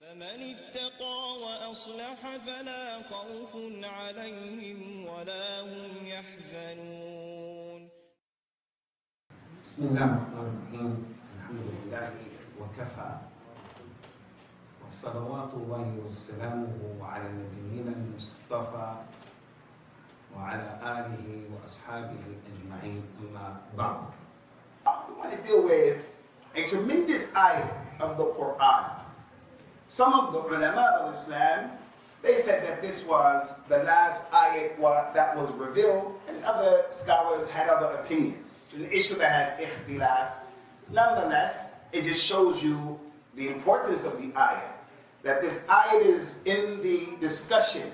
فمن اتقى وأصلح فلا خوف عليهم ولا هم يحزنون. بسم الله الرحمن الرحيم. الحمد لله وكفى، وصلوات الله وسلامه على نبينا المصطفى وعلى آله وأصحابه أجمعين. أما بعد. We want to deal with a tremendous ayat of the Quran. Some of the ulama of Islam, they said that this was the last ayat that was revealed, and other scholars had other opinions. It's an issue that has ikhtilaf. Nonetheless, it just shows you the importance of the ayat. That this ayat is in the discussion.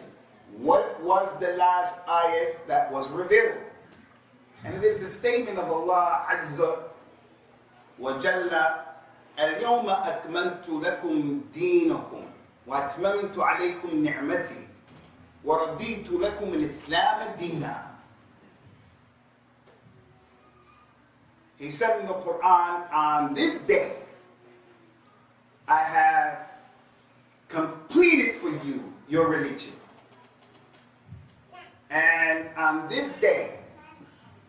What was the last ayat that was revealed? And it is the statement of Allah Azza wa Jalla, اليوم أكملت لكم دينكم وأتممت عليكم نعمتي ورضيت لكم الإسلام دينا. He said in the Quran, on this day I have completed for you your religion. And on this day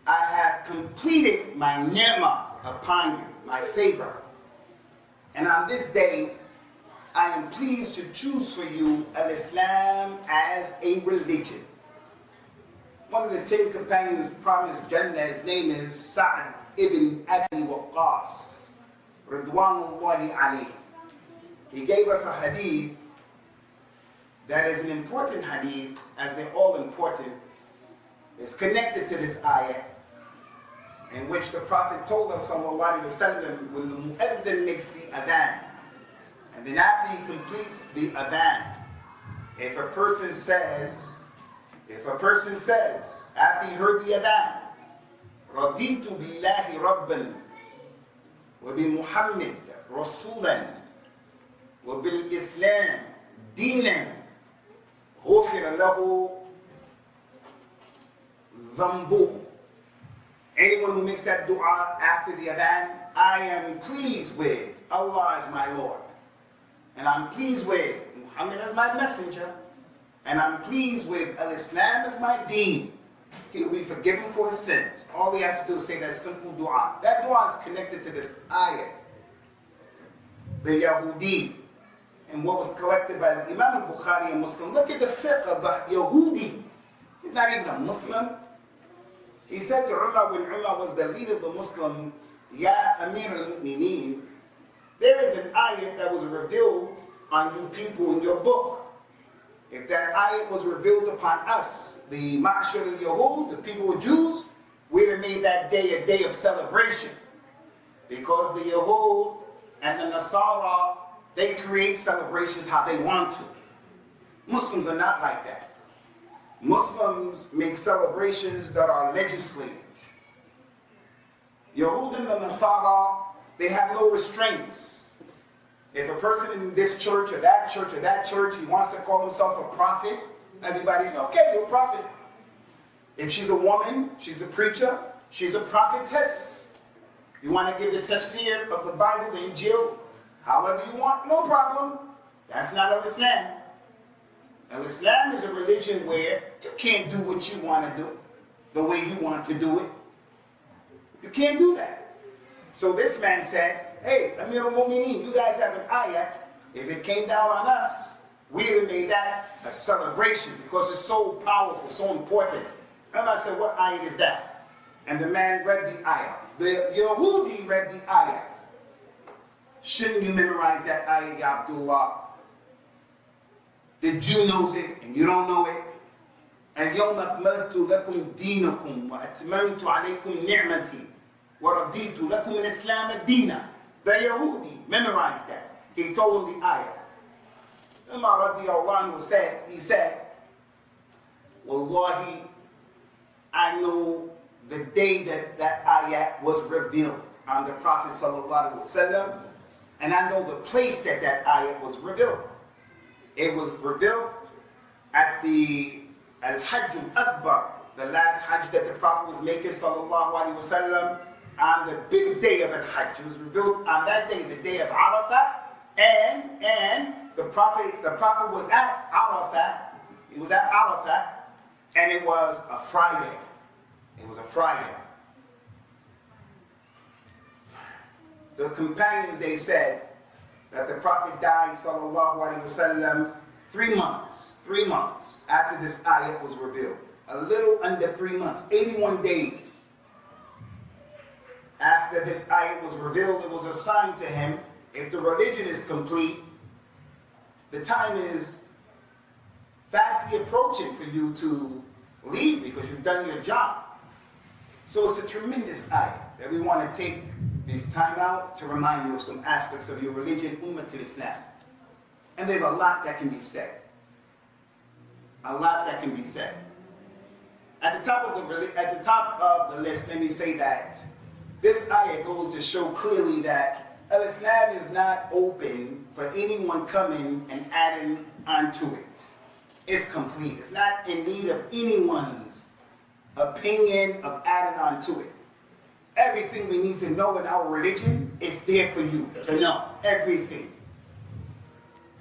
I have completed my ni'mah upon you, my favor. And on this day, I am pleased to choose for you al-Islam as a religion. One of the 10 companions promised Jannah, his name is Sa'd ibn Abi Waqqas, Ridwanullahi alayhi. He gave us a hadith that is an important hadith, as they're all important. It's connected to this ayah, in which the Prophet told us, sallallahu alaihi wasallam, when the mu'adhin makes the adhan, and then after he completes the adhan, if a person says, after he heard the adhan, raditu billahi rabban, wa bi Muhammad rasulan, wa bil Islam dinan, ghufira lahu dhanbuhu. Anyone who makes that dua after the adhan, I am pleased with Allah as my Lord, and I'm pleased with Muhammad as my messenger, and I'm pleased with al-Islam as my deen. He will be forgiven for his sins. All he has to do is say that simple dua. That dua is connected to this ayat, the Yahudi, and what was collected by the Imam al-Bukhari and Muslim. Look at the fiqh of the Yahudi. He's not even a Muslim. He said to Umar, when Umar was the leader of the Muslims, Ya Amir al-Mu'mineen, there is an ayat that was revealed on you people in your book. If that ayat was revealed upon us, the Ma'ashar al-Yahud, the people of Jews, we'd have made that day a day of celebration. Because the Yahud and the Nasara, they create celebrations how they want to. Muslims are not like that. Muslims make celebrations that are legislated. Yahud and the Nasara, they have no restraints. If a person in this church or that church or that church, he wants to call himself a prophet, everybody's okay, you're a prophet. If she's a woman, she's a preacher, she's a prophetess. You want to give the Tafseer of the Bible, the Injil, however you want, no problem. That's not al-Islam. Al-Islam is a religion where you can't do what you want to do, the way you want to do it. You can't do that. So this man said, hey, Amir al-Mu'mineen, you guys have an ayat. If it came down on us, we would have made that a celebration because it's so powerful, so important. And I said, what ayat is that? And the man read the ayat. The Yahudi read the ayat. Shouldn't you memorize that ayat, Ya Abdullah? The Jew knows it and you don't know it. اليوم أكملت لكم دينكم وأتممت عليكم نعمتي ورضيت لكم الإسلام دينا. The Yahudi memorized that. He told him the ayah. Umar radiallahu anhu said, he said, Wallahi, I know the day that that ayat was revealed on the Prophet sallallahu alaihi wasallam, and I know the place that that ayat was revealed. It was revealed at the Al-Hajj al-Akbar, the last Hajj that the Prophet was making sallallahu alaihi wasallam, on the big day of Al-Hajj. It was revealed on that day, the day of Arafah, and the the Prophet was at Arafat. He was at Arafat, and it was a Friday. It was a Friday. The companions, they said that the Prophet died, sallallahu alaihi wasallam, 3 months after this ayat was revealed. A little under 3 months, 81 days after this ayat was revealed. It was assigned to him, if the religion is complete, the time is fastly approaching for you to leave because you've done your job. So it's a tremendous ayat that we want to take this time out to remind you of some aspects of your religion, Ummatul Islam. And there's a lot that can be said. A lot that can be said. At the top of the list, let me say that this ayah goes to show clearly that Al-Islam is not open for anyone coming and adding onto it. It's complete. It's not in need of anyone's opinion of adding onto it. Everything we need to know in our religion is there for you to know. Everything.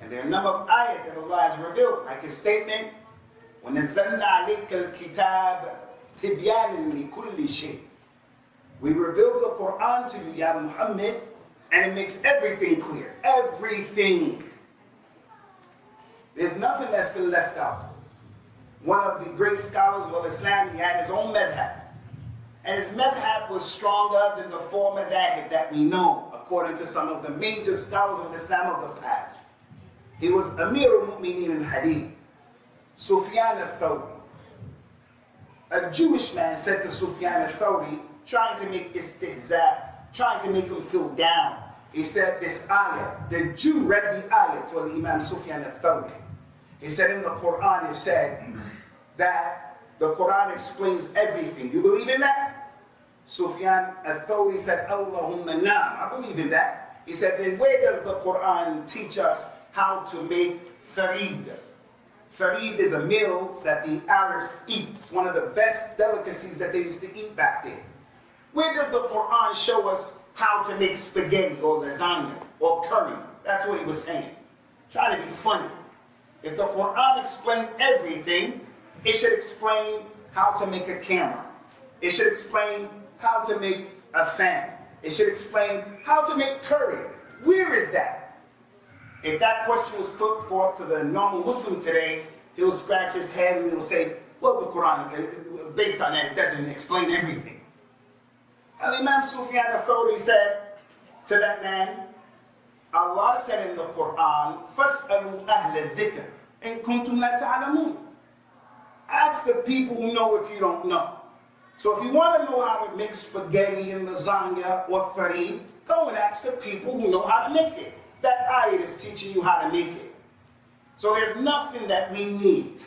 And there are a number of ayat that Allah has revealed, like his statement, وَنَزَّلْنَا عَلَيْكَ الْكِتَابَ تِبْيَانًا لِكُلِّ شَيْءٍ. We revealed the Quran to you, Ya Muhammad, and it makes everything clear. Everything. There's nothing that's been left out. One of the great scholars of Islam, he had his own madhab. And his madhab was stronger than the four madhab that we know, according to some of the major scholars of Islam of the past. He was Amir al-Mu'mineen in Hadith, Sufyan al-Thawri. A Jewish man said to Sufyan al-Thawri, trying to make istihza, trying to make him feel down. He said this ayah, the Jew read the ayah to Imam Sufyan al-Thawri. He said in the Quran, it said that the Quran explains everything. You believe in that? Sufyan al-Thawri said, Allahumma na'am. I believe in that. He said, then where does the Quran teach us how to make tharid? Tharid is a meal that the Arabs eat. It's one of the best delicacies that they used to eat back then. Where does the Quran show us how to make spaghetti or lasagna or curry? That's what he was saying. Trying to be funny. If the Quran explained everything, it should explain how to make a camera. It should explain how to make a fan. It should explain how to make curry. Where is that? If that question was put forth to the normal Muslim today, he'll scratch his head and he'll say, well, the Quran, based on that, it doesn't explain everything. Imam Sufyan al-Thawri said to that man, Allah said in the Quran, فَاسْأَلُوا أَهْلَ الذِّكْرِ إِن كُنْتُمْ لَا تَعْلَمُونَ. Ask the people who know if you don't know. So if you want to know how to make spaghetti and lasagna or tharid, go and ask the people who know how to make it. That ayat is teaching you how to make it. So there's nothing that we need,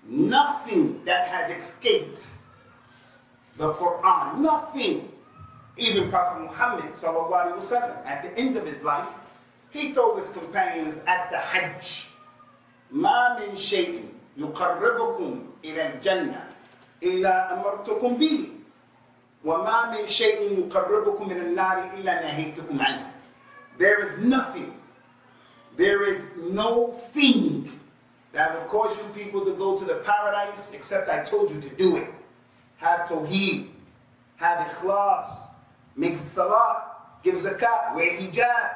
nothing that has escaped the Quran, nothing. Even Prophet Muhammad sallallahu alaihi wasallam, at the end of his life, he told his companions at the Hajj, مَا مِن شَيْءٍ يُقَرِّبُكُمْ إِلَى الْجَنَّةِ إِلَّا أَمَرْتُكُمْ بِهِ وَمَا مِن شَيْءٍ يُقَرِّبُكُمْ مِنَ النَّارِ إِلَّا نَهَيْتُكُمْ عَنْهُ. There is nothing, there is no thing that will cause you people to go to the paradise except I told you to do it. Have Tawheed, have Ikhlas, make Salah, give Zakat, wear Hijab,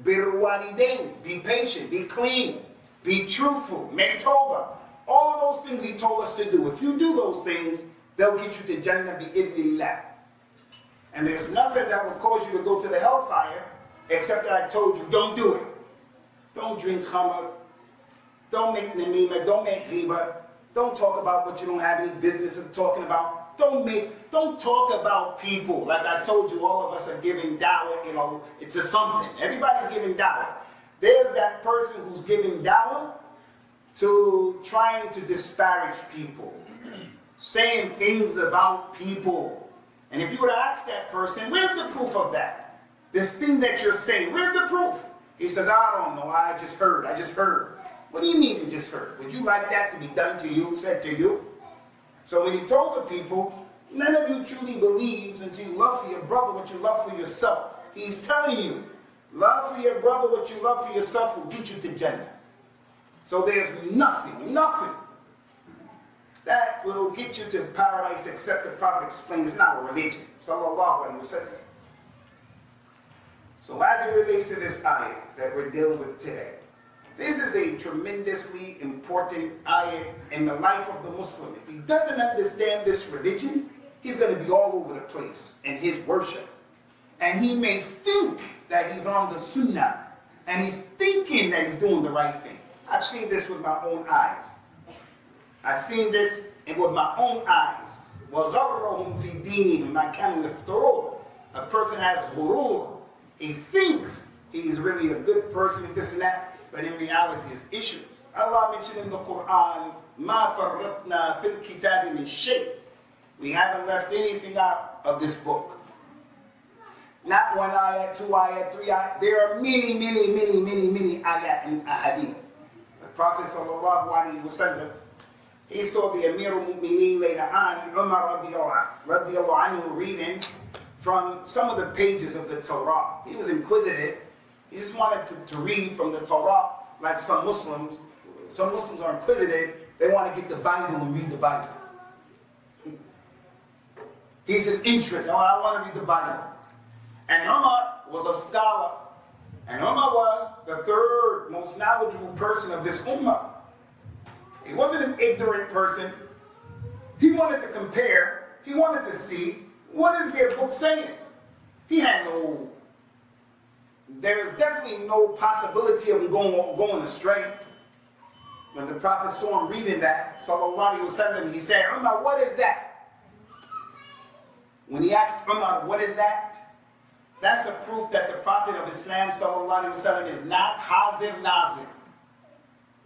bir walidain, be patient, be clean, be truthful, make Tawbah. All of those things he told us to do. If you do those things, they'll get you to Jannah bi-idhnillah. And there's nothing that will cause you to go to the hellfire except that I told you, don't do it. Don't drink khamr. Don't make namima. Don't make ghiba. Don't talk about what you don't have any business of talking about. Don't talk about people. Like I told you, all of us are giving dawah, to something. Everybody's giving dawah. There's that person who's giving dawah to trying to disparage people, saying things about people. And if you were to ask that person, where's the proof of that? This thing that you're saying, where's the proof? He says, I don't know, I just heard. What do you mean you just heard? Would you like that to be done to you, said to you? So when he told the people, none of you truly believes until you love for your brother what you love for yourself. He's telling you, Love for your brother what you love for yourself will get you to Jannah. So there's nothing that will get you to paradise except the Prophet explains in our religion. Sallallahu Alaihi Wasallam. So as it relates to this ayat that we're dealing with today, this is a tremendously important ayat in the life of the Muslim. If he doesn't understand this religion, he's going to be all over the place in his worship. And he may think that he's on the sunnah, and he's thinking that he's doing the right thing. I've seen this with my own eyes. I've seen this with my own eyes. وَغَرَّهُمْ فِي دِينِهِمْ مَا كَانُوا يَفْتَرُونَ. A person has ghurur. He thinks he's really a good person and this and that, but in reality his issues. Allah mentioned in the Quran, مَا فَرَّطْنَا فِي الْكِتَابِ مِنْ شَيْءٍ. We haven't left anything out of this book. Not one ayat, two ayat, three ayat. There are many ayat and ahadith. The Prophet sallallahu alaihi wasallam, he saw the Amir al-Mu'mineen later on, Umar radiallahu anhu, reading from some of the pages of the Torah. He was inquisitive. He just wanted to read from the Torah like some Muslims. Some Muslims are inquisitive. They want to get the Bible and read the Bible. He's just interested. Oh, I want to read the Bible. And Umar was a scholar. And Umar was the third most knowledgeable person of this ummah. He wasn't an ignorant person. He wanted to compare. He wanted to see, what is their book saying? There is definitely no possibility of him going astray. When the Prophet saw him reading that, sallallahu alaihi wasallam, he said, Umar, what is that? When he asked Umar, what is that? That's a proof that the Prophet of Islam, sallallahu alaihi wasallam, is not hazir nazir.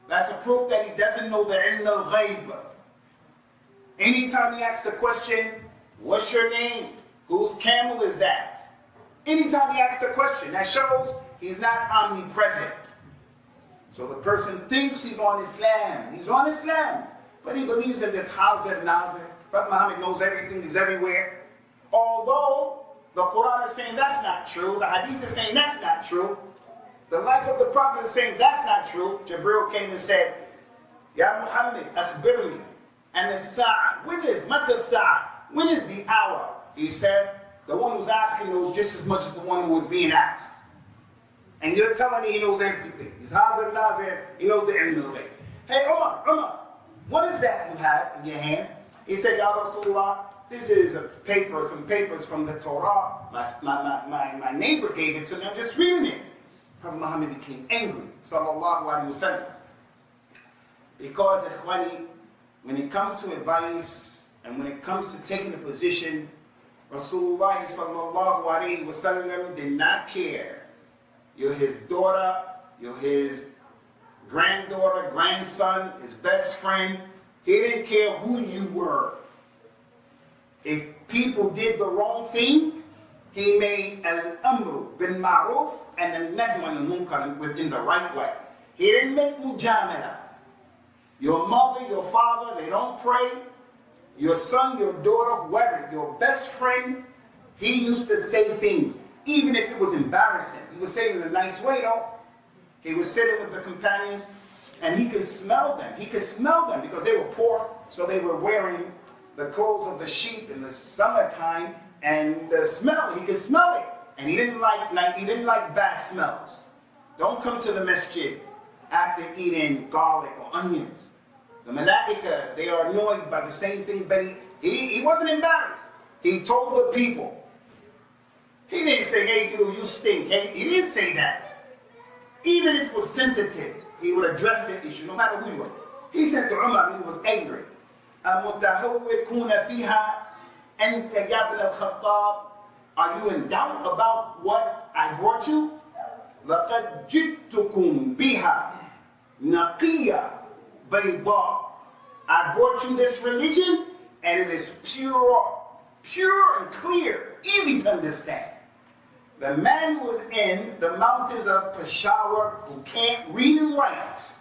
That's a proof that he doesn't know the ilm al-ghayb. Anytime he asks the question, what's your name? Whose camel is that? Anytime he asks the question, that shows he's not omnipresent. So the person thinks he's on Islam. He's on Islam. But he believes in this hazir nazir. Prophet Muhammad knows everything. He's everywhere. Although the Quran is saying that's not true. The Hadith is saying that's not true. The life of the Prophet is saying that's not true. Jibreel came and said, Ya Muhammad, akhbirni. And the sa'a. When is mata sa'a? When is the hour? He said, the one who's asking knows just as much as the one who was being asked. And you're telling me he knows everything. He's hazir nazir. He knows the ilm al-ghayb. Hey, Umar, what is that you have in your hand? He said, Ya Rasulullah, this is a paper, some papers from the Torah. My neighbor gave it to me. I'm just reading it. Prophet Muhammad became angry, sallallahu alaihi wasallam. Because, ikhwani, when it comes to advice and when it comes to taking a position, Rasulullah sallallahu alaihi wasallam did not care. You're his daughter, you're his granddaughter, grandson, his best friend. He didn't care who you were. If people did the wrong thing, he made al-amru bil ma'ruf and al-nahy anil munkar within the right way. He didn't make mujamala. Your mother, your father, they don't pray. Your son, your daughter, whoever, your best friend, he used to say things, even if it was embarrassing. He would say it in a nice way, though. He was sitting with the companions, and he could smell them. He could smell them because they were poor, so they were wearing the clothes of the sheep in the summertime, and the smell, he could smell it. And he didn't like bad smells. Don't come to the masjid after eating garlic or onions. The malaika, they are annoyed by the same thing, but he wasn't embarrassed. He told the people. He didn't say, hey, you stink. Hey, he didn't say that. Even if it was sensitive, he would address the issue, no matter who you were. He said to Umar when he was angry, أَمُتَهَوِّكُونَ فِيهَا أَنْتَ يَا ابْنَ الْخَطَّابِ. Are you in doubt about what I brought you? لَقَدْ جِئْتُكُمْ بِهَا نَقِيَّةً بَيْضَاءَ. I brought you this religion, and it is pure and clear, easy to understand. The man who was in the mountains of Peshawar, who can't read and write,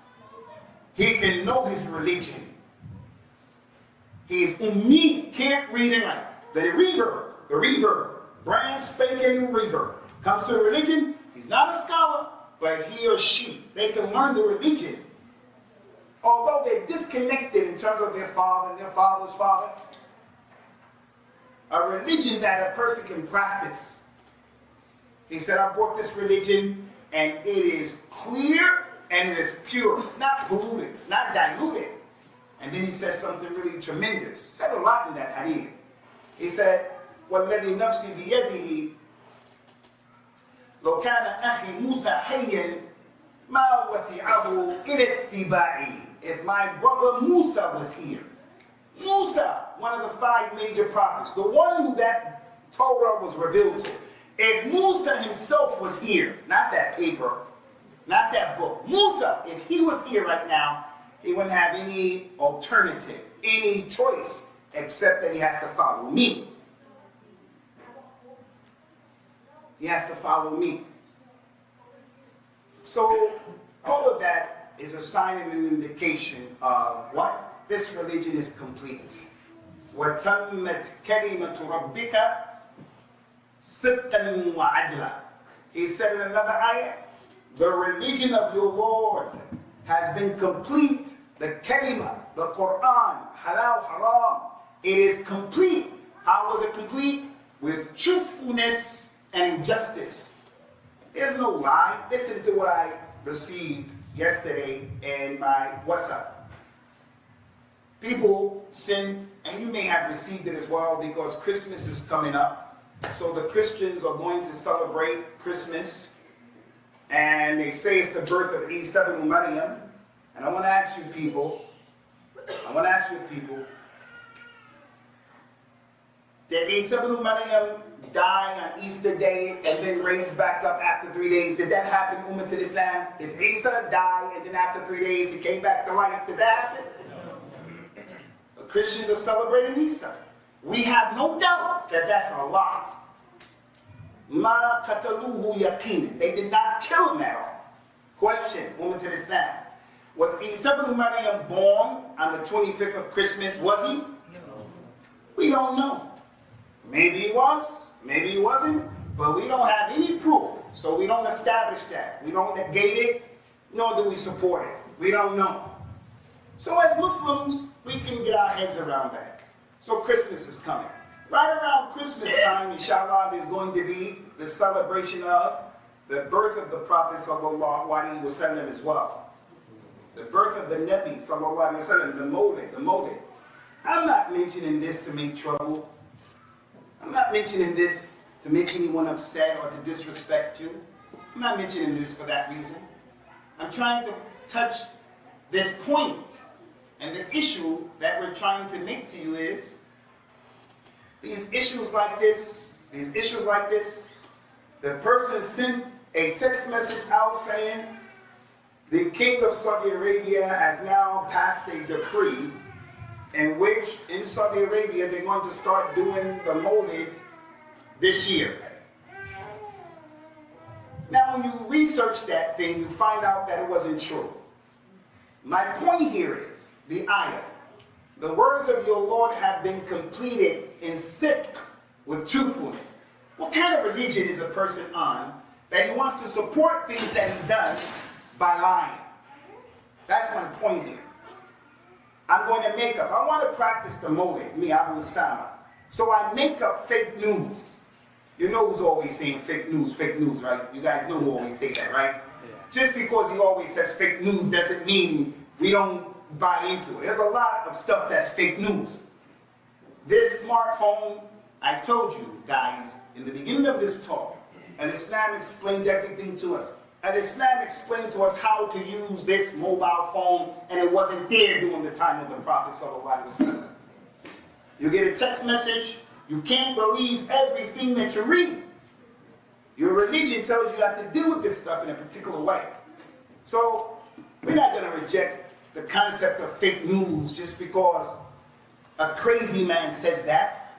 he can know his religion. He is ummi, can't read and write. The reaver, brand spanking new reaver, comes to a religion, He's not a scholar, but he or she, they can learn the religion. Although they're disconnected in terms of their father and their father's father, a religion that a person can practice. He said, I brought this religion and it is clear and it is pure. It's not polluted. It's not diluted. And then he says something really tremendous. He said a lot in that hadith. He said, وَالَّذِي نَفْسِي بِيَدِهِ لو كان أخي موسى حيا ما وسعه إلى اتباعي. If my brother Musa was here, Musa, one of the 5 major prophets, the one who that Torah was revealed to, if Musa himself was here, not that paper, not that book, Musa, if he was here right now, he wouldn't have any alternative, any choice, except that he has to follow me. He has to follow me. So, all of that is a sign and an indication of what? This religion is complete. وَتَمَّتْ كَلِمَةُ رَبِّكَ صِدْقًا وَعَدْلًا. He said in another ayat, the religion of your Lord has been complete. The kalima, the Quran, halal, haram, it is complete. How was it complete? With truthfulness and justice. There's no lie. Listen to what I received yesterday in my WhatsApp. People sent, and you may have received it as well because Christmas is coming up. So the Christians are going to celebrate Christmas. And they say it's the birth of Isa ibn Maryam. And I want to ask you people, did Isa ibn Maryam die on Easter Day and then raised back up after 3 days? Did that happen, Ummah to Islam? Did Isa die and then after 3 days he came back to life? Did that happen? The Christians are celebrating Easter. We have no doubt that that's a lie. Ma qataluhu yaqeen. They did not kill him at all. Question, Ummah to Islam. Was Isa ibn Maryam born on the 25th of Christmas? Was he? No. We don't know. Maybe he was, maybe he wasn't, but we don't have any proof. So we don't establish that. We don't negate it, nor do we support it. We don't know. So as Muslims, we can get our heads around that. So Christmas is coming. Right around Christmas time, inshallah, there's going to be the celebration of the birth of the Prophet sallallahu alaihi wasallam as well. The birth of the Nabi sallallahu alaihi wasallam, the Mawlid. I'm not mentioning this to make trouble. I'm not mentioning this to make anyone upset or to disrespect you. I'm not mentioning this for that reason. I'm trying to touch this point. And the issue that we're trying to make to you is, these issues like this, the person sent a text message out saying, the King of Saudi Arabia has now passed a decree in which in Saudi Arabia they're going to start doing the Mawlid this year. Now when you research that thing, you find out that it wasn't true. My point here is, the ayat, the words of your Lord have been completed in sidq, with truthfulness. What kind of religion is a person on that he wants to support things that he does by lying? That's my point here. I'm going to make up. I want to practice the Mawlid, me, Abu Usamah. So I make up fake news. You know who's always saying fake news, right? You guys know who always say that, right? Yeah. Just because he always says fake news doesn't mean we don't buy into it. There's a lot of stuff that's fake news. This smartphone, I told you guys in the beginning of this talk, and Islam explained everything to us. And Islam explained to us how to use this mobile phone, and it wasn't there during the time of the Prophet ﷺ. You get a text message, you can't believe everything that you read. Your religion tells you have to deal with this stuff in a particular way. So, we're not going to reject the concept of fake news just because a crazy man says that.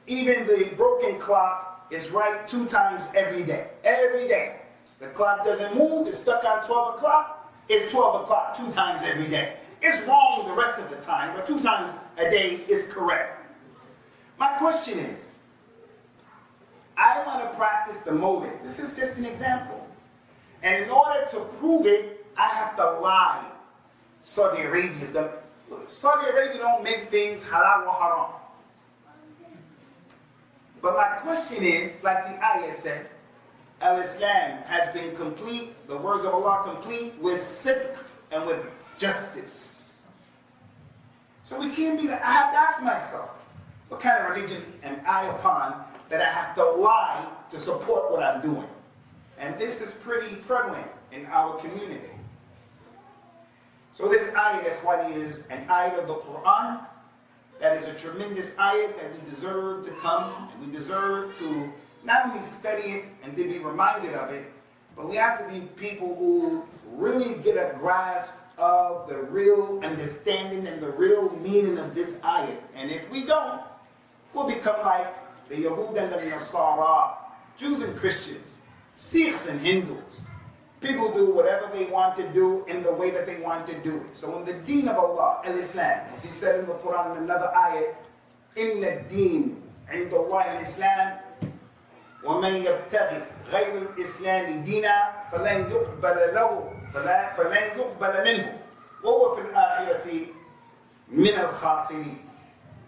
Even the broken clock is right 2 times every day. Every day. The clock doesn't move, it's stuck on 12 o'clock, it's 12 o'clock 2 times every day. It's wrong the rest of the time, but 2 times a day is correct. My question is, I want to practice the Mawlid. This is just an example. And in order to prove it, I have to lie. Saudi Arabia is the... Saudi Arabia don't make things halal or haram. But my question is, like the ayat said, Al-Islam has been complete, the words of Allah complete, with sidq and with justice. So we can't be that. I have to ask myself, what kind of religion am I upon that I have to lie to support what I'm doing? And this is pretty prevalent in our community. So this ayat, ikhwani, is an ayat of the Quran. That is a tremendous ayat that we deserve to come, and we deserve to not only study it and to be reminded of it, but we have to be people who really get a grasp of the real understanding and the real meaning of this ayat. And if we don't, we'll become like the Yahud and the Nasara, Jews and Christians, Sikhs and Hindus. People do whatever they want to do in the way that they want to do it. So in the deen of Allah, al-Islam, as he said in the Quran in another ayat, إِنَّ الدِّينَ عِنْدَ اللَّهِ الْإِسْلَامِ وَمَنْ يَبْتَغِي غَيْرَ الْإِسْلَامِ دِينًا فَلَنْ يُقْبَلَ مِنْهُ وَهُوَ فِي الْآخِرَةِ مِنَ الْخَاسِرِينَ.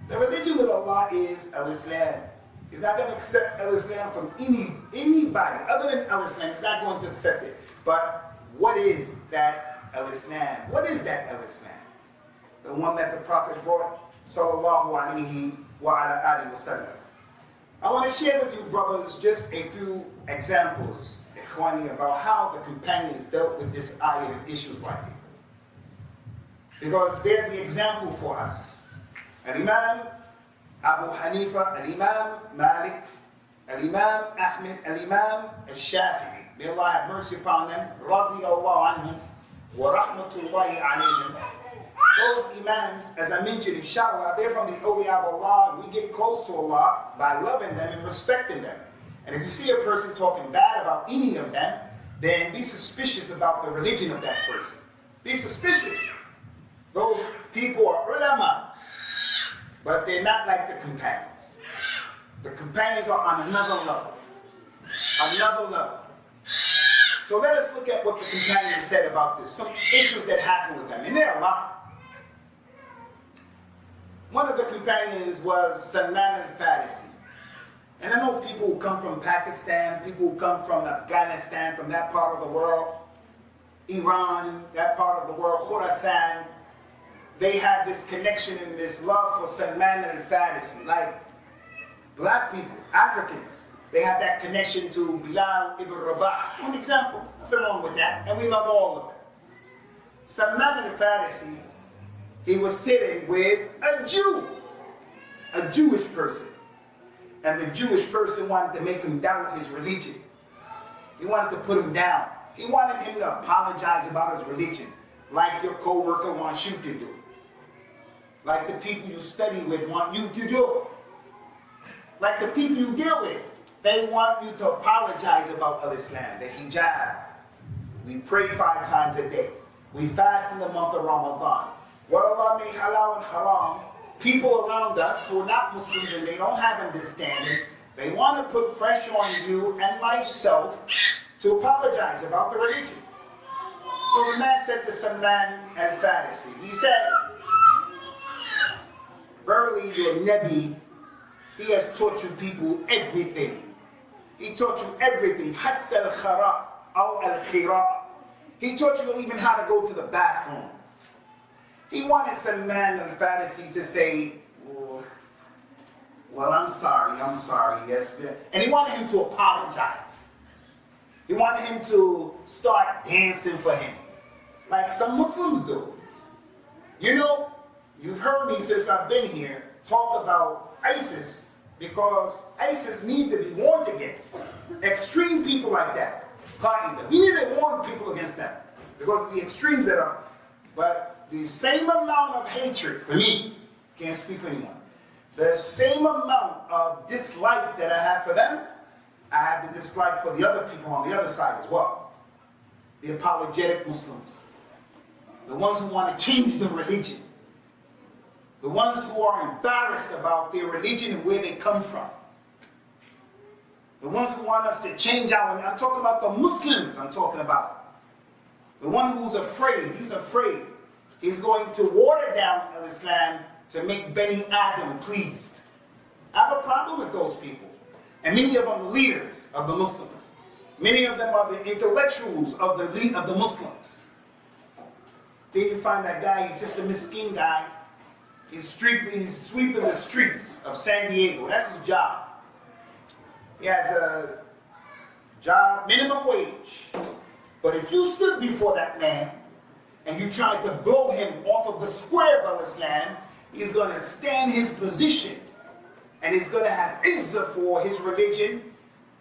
The religion with Allah is al-Islam. He's not going to accept al-Islam from anybody other than al-Islam. He's not going to accept it. But what is that al-Islam? What is that al-Islam? The one that the Prophet brought, sallallahu alayhi wa ala alihi wa sallam. I want to share with you, brothers, just a few examples, ikhwani, about how the companions dealt with this ayat and issues like it. Because they're the example for us. Al-Imam Abu Hanifa, Al-Imam Malik, Al-Imam Ahmed, Al-Imam Al-Shafi'i. May Allah have mercy upon them. Radiyallahu anhum wa rahmatullahi alayhim. Those imams, as I mentioned, inshallah, they're from the awliya of Allah. We get close to Allah by loving them and respecting them. And if you see a person talking bad about any of them, then be suspicious about the religion of that person. Be suspicious. Those people are ulama, but they're not like the companions. The companions are on another level. Another level. So let us look at what the companions said about this. Some issues that happened with them. And there are a lot. One of the companions was Salman al-Farisi. And I know people who come from Pakistan, people who come from Afghanistan, from that part of the world, Iran, that part of the world, Khurasan, they have this connection and this love for Salman al-Farisi. Like black people, Africans, they have that connection to Bilal ibn Rabah. One example, nothing wrong with that, and we love all of them. Salman al-Farisi, he was sitting with a Jew, a Jewish person. And the Jewish person wanted to make him doubt his religion. He wanted to put him down. He wanted him to apologize about his religion, like your co-worker wants you to do. Like the people you study with want you to do. Like the people you deal with, they want you to apologize about al-Islam, the hijab. We pray 5 times a day. We fast in the month of Ramadan. What Allah made halal and haram, people around us who are not Muslims and they don't have understanding, they want to put pressure on you and myself to apologize about the religion. So the man said to Salman al-Farisi, he said, verily your Nabi, he has taught you people everything. He taught you everything. Hatta al-khara' aw al-khira'. He taught you even how to go to the bathroom. He wanted Salman al-Farisi to say, well, I'm sorry, yes. And he wanted him to apologize. He wanted him to start dancing for him, like some Muslims do. You know, you've heard me since I've been here talk about ISIS, because ISIS need to be warned against. Extreme people like that. We need to warn people against that, because of the extremes that are. But the same amount of hatred for me, can't speak for anyone, the same amount of dislike that I have for them, I have the dislike for the other people on the other side as well. The apologetic Muslims. The ones who want to change the religion. The ones who are embarrassed about their religion and where they come from. The ones who want us to change our, I'm talking about the Muslims, I'm talking about. The one who's afraid, he's afraid. He's going to water down Islam to make Bani Adam pleased. I have a problem with those people. And many of them are leaders of the Muslims. Many of them are the intellectuals of the Muslims. Then you find that guy, he's just a miskin guy. He's sweeping the streets of San Diego. That's his job. He has a job, minimum wage. But if you stood before that man and you tried to blow him off of the square of Islam, he's going to stand his position and he's going to have izzah for his religion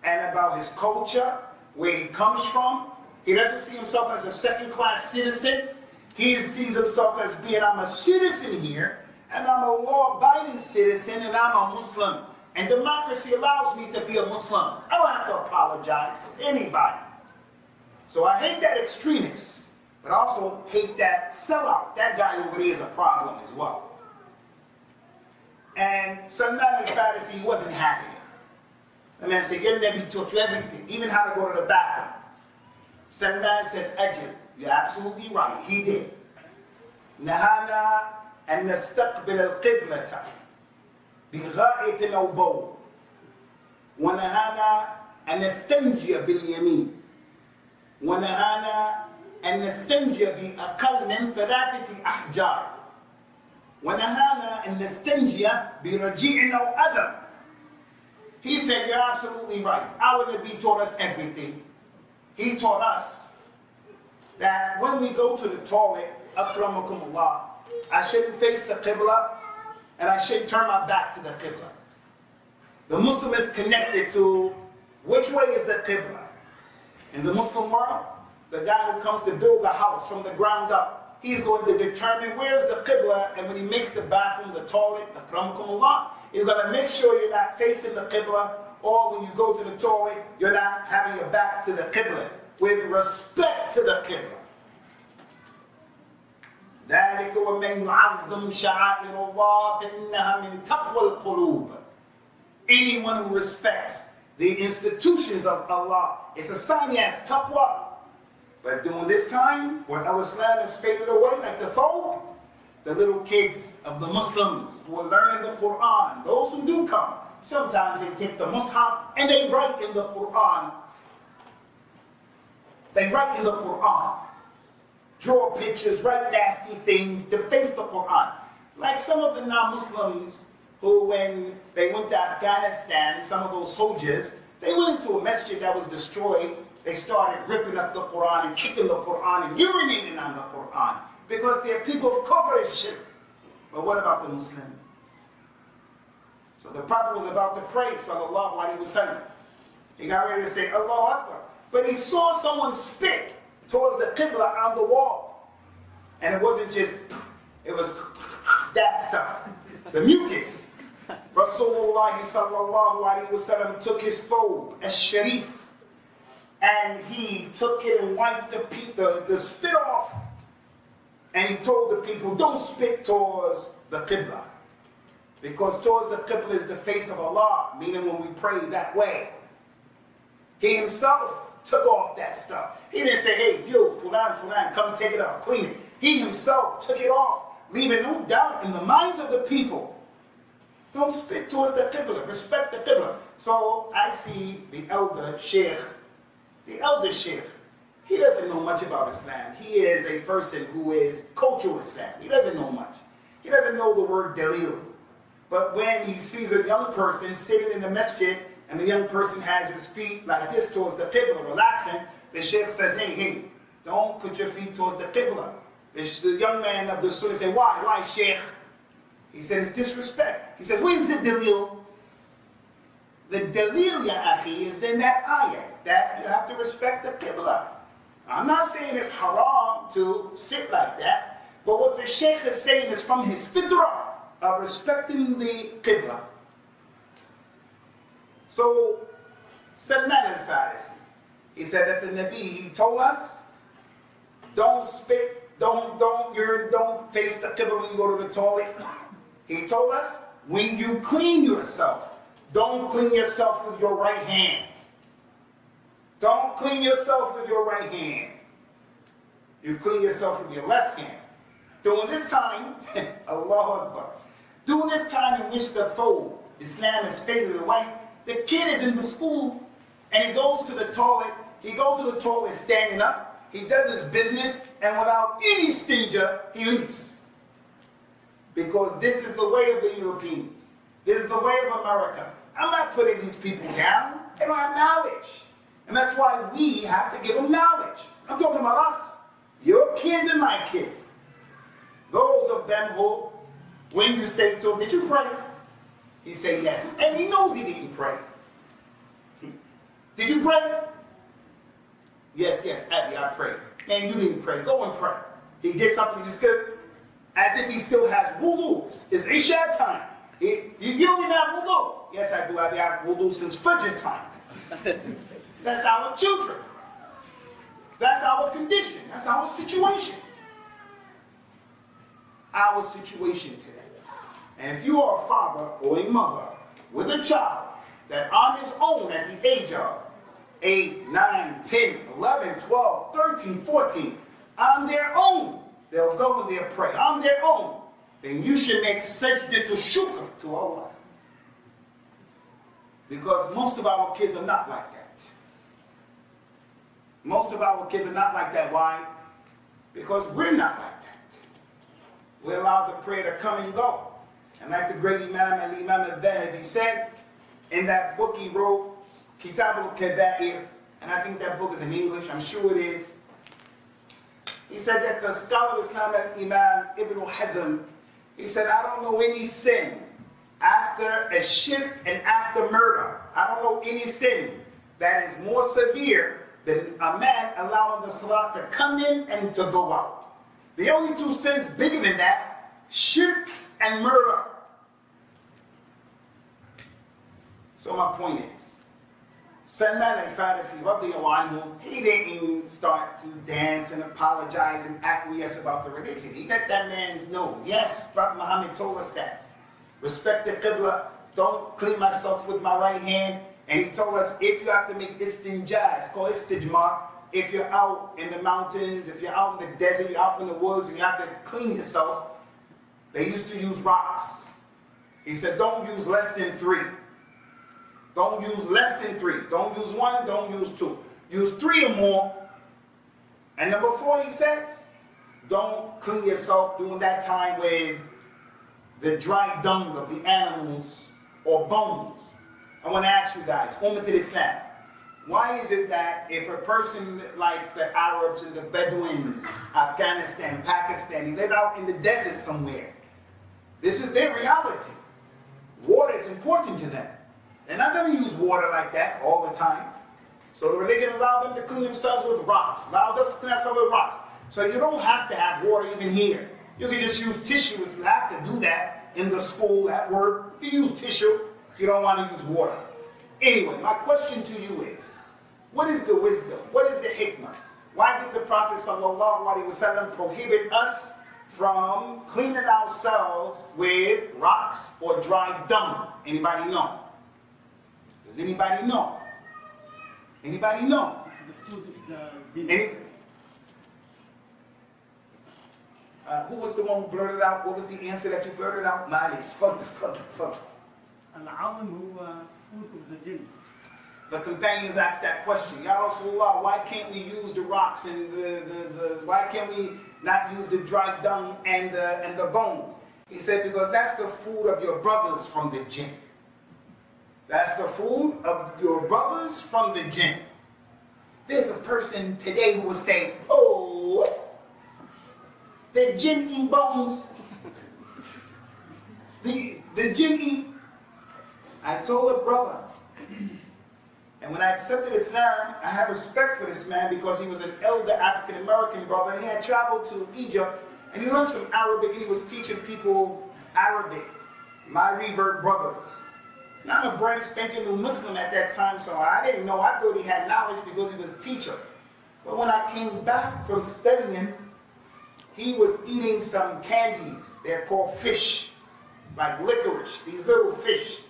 and about his culture, where he comes from. He doesn't see himself as a second-class citizen. He sees himself as being, I'm a citizen here, and I'm a law-abiding citizen, and I'm a Muslim. And democracy allows me to be a Muslim. I don't have to apologize to anybody. So I hate that extremist, but I also hate that sellout. That guy over there is a problem as well. And Salman al-Farisi, he wasn't having it. The man said, your Nabi taught you everything, even how to go to the bathroom. Salman said, Ajib, you're absolutely right, he did. Nahana an nastaqbil al-qiblata بغائط أو بول ونهانا أن نستنجي باليمين ونهانا أن نستنجي بأقل من 3 أحجار ونهانا أن نستنجي برجيع أو أدم. He said, you're absolutely right. Our Nabi taught us everything. He taught us that when we go to the toilet, akramakumullah, I shouldn't face the Qibla, and I should turn my back to the Qibla. The Muslim is connected to which way is the Qibla. In the Muslim world, the guy who comes to build a house from the ground up, he's going to determine where's the Qibla, and when he makes the bathroom, the toilet, akramakumullah, he's going to make sure you're not facing the Qibla, or when you go to the toilet, you're not having your back to the Qibla, with respect to the Qibla. ذلك ومن يعظم شعائر الله فإنها من تقوى القلوب. Anyone who respects the institutions of Allah, it's a sign he has taqwa. But during this time, when Islam is faded away like the thawb, the little kids of the Muslims who are learning the Quran, those who do come, sometimes they take the Mus'haf and they write in the Quran. They write in the Quran. Draw pictures, write nasty things, deface the Quran. Like some of the non-Muslims who, when they went to Afghanistan, some of those soldiers, they went into a masjid that was destroyed. They started ripping up the Quran and kicking the Quran and urinating on the Quran because they're people of kufr and shirk. But what about the Muslim? So the Prophet was about to pray, sallallahu alaihi wasallam. He got ready to say, Allahu Akbar. But he saw someone spit towards the Qibla on the wall. And it wasn't just, it was that stuff, the mucus. Rasulullah sallallahu alaihi wasallam took his thobe, as-sharif, and he took it and wiped the spit off. And he told the people, don't spit towards the Qibla. Because towards the Qibla is the face of Allah, meaning when we pray that way. He himself took off that stuff. He didn't say, hey, you, fulan, come take it off, clean it. He himself took it off, leaving no doubt in the minds of the people. Don't spit towards the Qibla, respect the Qibla. So I see the elder Sheikh, he doesn't know much about Islam. He is a person who is cultural Islam. He doesn't know much. He doesn't know the word dalil. But when he sees a young person sitting in the masjid, and the young person has his feet like this towards the Qibla, relaxing, the Sheikh says, hey, don't put your feet towards the Qibla. The young man of the Sunnah said, why, Sheikh? He said, it's disrespect. He said, where's the dalil? The dalil, ya akhi, is in that ayat, that you have to respect the Qibla. I'm not saying it's haram to sit like that, but what the Sheikh is saying is from his fitrah of respecting the Qibla. So, Salman al-Farisi, he said that the Nabi, he told us, don't spit, don't face the Qibla when you go to the toilet. He told us, when you clean yourself, don't clean yourself with your right hand. Don't clean yourself with your right hand. You clean yourself with your left hand. During this time, Allahu Akbar, during this time in which the foe, Islam, is faded away, the kid is in the school and he goes to the toilet. He goes to the toilet standing up. He does his business, and without any stinger, he leaves. Because this is the way of the Europeans. This is the way of America. I'm not putting these people down. They don't have knowledge. And that's why we have to give them knowledge. I'm talking about us. Your kids and my kids. Those of them who, when you say to him, did you pray? He say yes. And he knows he didn't pray. Did you pray? Yes, Abby, I prayed. Man, you didn't pray. Go and pray. He did something just good. As if he still has wudu. It's Isha time. You don't even have wudu. Yes, I do. Abby, I have wudu since Fajr time. That's our children. That's our condition. That's our situation. Our situation today. And if you are a father or a mother with a child that on his own at the age of 8, 9, 10, 11, 12, 13, 14, on their own, they'll go and they'll pray. On their own, then you should make sajda to shukr to Allah. Because most of our kids are not like that. Most of our kids are not like that. Why? Because we're not like that. We allow the prayer to come and go. And like the great Imam Al-Thahabi said, in that book he wrote, Kitab al-Kaba'ir, and I think that book is in English, I'm sure it is. He said that the scholar of Islam, Imam Ibn Hazm, he said, I don't know any sin after a shirk and after murder. I don't know any sin that is more severe than a man allowing the salat to come in and to go out. The only two sins bigger than that, shirk and murder. So my point is, Salman al-Farisi, radiallahu anhu, he didn't start to dance and apologize and acquiesce about the religion. He let that man know, yes, Prophet Muhammad told us that. Respect the Qibla, don't clean myself with my right hand. And he told us, if you have to make istinja, it's called istijmar. If you're out in the mountains, if you're out in the desert, you're out in the woods, and you have to clean yourself, they used to use rocks. He said, don't use less than 3. Don't use less than 3. Don't use 1, don't use 2. Use 3 or more. And number 4, he said, don't clean yourself during that time with the dry dung of the animals or bones. I want to ask you guys, Ummah al-Islam, why is it that if a person like the Arabs and the Bedouins, Afghanistan, Pakistan, they live out in the desert somewhere, this is their reality. Water is important to them. They're not going to use water like that all the time. So the religion allowed them to clean themselves with rocks. Allowed us to clean ourselves with rocks. So you don't have to have water even here. You can just use tissue if you have to do that in the school, at work. You can use tissue. You don't want to use water. Anyway, my question to you is, what is the wisdom? What is the hikmah? Why did the Prophet ﷺ prohibit us from cleaning ourselves with rocks or dry dung? Anybody know? Does anybody know? Anybody know? It's the food of the jinn. Who was the one who blurted out? What was the answer that you blurted out? Malish. Fuck. Al-Awam huwa food of the jinn. The companions asked that question. Ya Rasulullah, why can't we use the rocks and why can't we not use the dry dung and the bones? He said, because that's the food of your brothers from the jinn. That's the food of your brothers from the jinn. There's a person today who will say, oh, the jinn eat bones. The jinn eat. I told a brother, and when I accepted Islam, I had respect for this man because he was an elder African American brother, and he had traveled to Egypt, and he learned some Arabic, and he was teaching people Arabic, my revert brothers. And I'm a brand spanking new Muslim at that time, so I didn't know. I thought he had knowledge because he was a teacher. But when I came back from studying, he was eating some candies. They're called fish, like licorice, these little fish.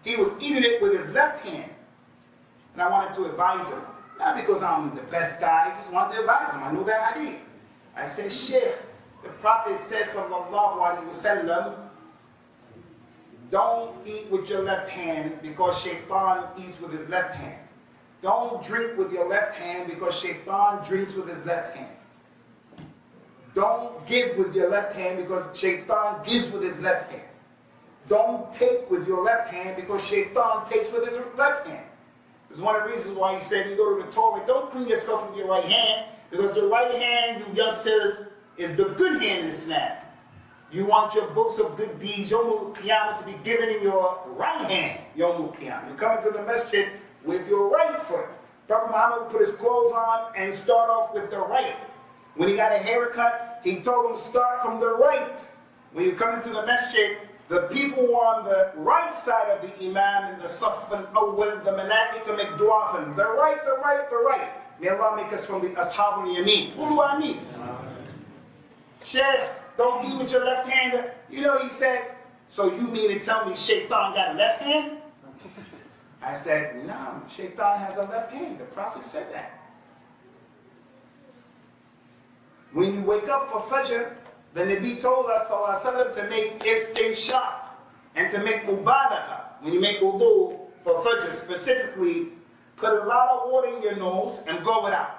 He was eating it with his left hand. And I wanted to advise him. Not because I'm the best guy, I just wanted to advise him. I know that hadith. I said, Sheikh, the Prophet says, sallallahu alaihi wasallam, don't eat with your left hand because shaitan eats with his left hand. Don't drink with your left hand because shaitan drinks with his left hand. Don't give with your left hand because shaitan gives with his left hand. Don't take with your left hand because shaitan takes with his left hand. This is one of the reasons why he said you go to the toilet, don't clean yourself with your right hand, because the right hand, you youngsters, is the good hand in Islam. You want your books of good deeds, Yawmul Qiyamah, to be given in your right hand, Yawmul Qiyamah. You come into the masjid with your right foot. Prophet Muhammad would put his clothes on and start off with the right. When he got a haircut, he told him start from the right. When you come into the masjid, the people who are on the right side of the imam in the Saf al-Awwal, the Malaika make dua for them. The right, the right, the right. May Allah make us from the Ashab al-Yameen. Qulu Ameen. Sheikh, don't eat with your left hand. You know, he said, so you mean to tell me shaitan got a left hand? I said, no, shaitan has a left hand. The Prophet said that. When you wake up for Fajr, the Nabi told us ﷺ, to make istinshaq and to make mubalagha. When you make wudu for Fajr, specifically, put a lot of water in your nose and blow it out.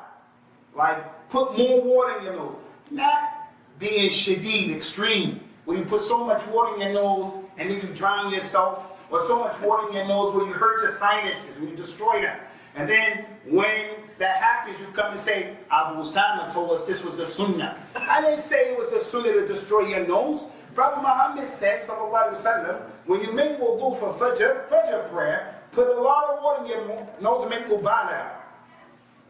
Like, put more water in your nose. Not being shadeed, extreme, where you put so much water in your nose and then you drown yourself, or so much water in your nose where you hurt your sinuses, where you destroy them. And then when that happens, you come and say, Abu Usamah told us this was the sunnah. I didn't say it was the sunnah to destroy your nose. Prophet Muhammad said, sallallahu alaihi wasallam, when you make wudu for Fajr prayer, put a lot of water in your nose and make mubalagha.